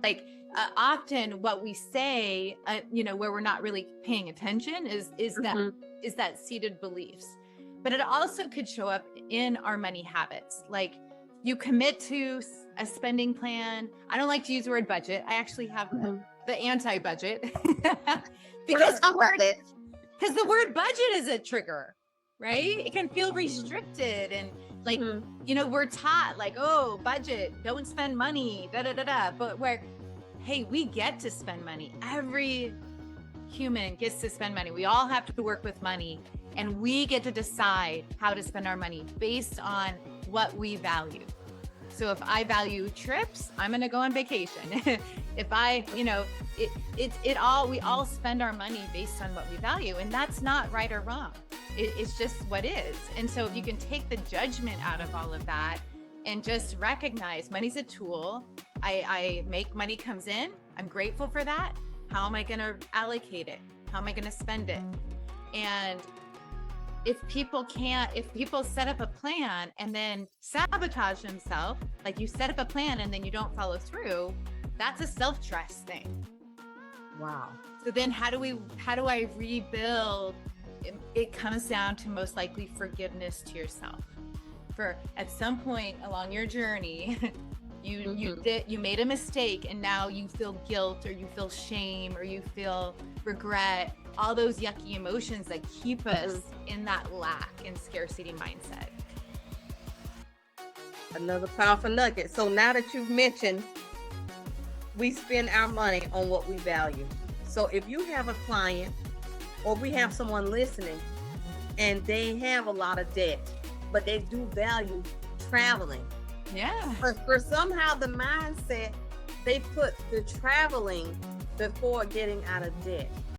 Like often what we say, where we're not really paying attention is that seated beliefs. But it also could show up in our money habits. Like you commit to a spending plan. I don't like to use the word budget. I actually have the anti-budget because the word budget is a trigger, right? It can feel restricted and like, we're taught like, oh, budget, don't spend money, da da da da. But hey, we get to spend money. Every human gets to spend money. We all have to work with money, and we get to decide how to spend our money based on what we value. So if I value trips, I'm going to go on vacation. If I, we all spend our money based on what we value, and that's not right or wrong. It's just what is. And so if you can take the judgment out of all of that and just recognize money's a tool. I make money comes in. I'm grateful for that. How am I going to allocate it? How am I going to spend it? And if people set up a plan and then sabotage themselves, like you set up a plan and then you don't follow through, that's a self-trust thing. Wow. So then how do I rebuild? It comes down to most likely forgiveness to yourself. For at some point along your journey, you made a mistake and now you feel guilt or you feel shame or you feel regret, all those yucky emotions that keep us in that lack and scarcity mindset. Another powerful nugget. So now that you've mentioned, we spend our money on what we value. So if you have a client or we have someone listening and they have a lot of debt, but they do value traveling. Yeah. For somehow the mindset, they put the traveling before getting out of debt.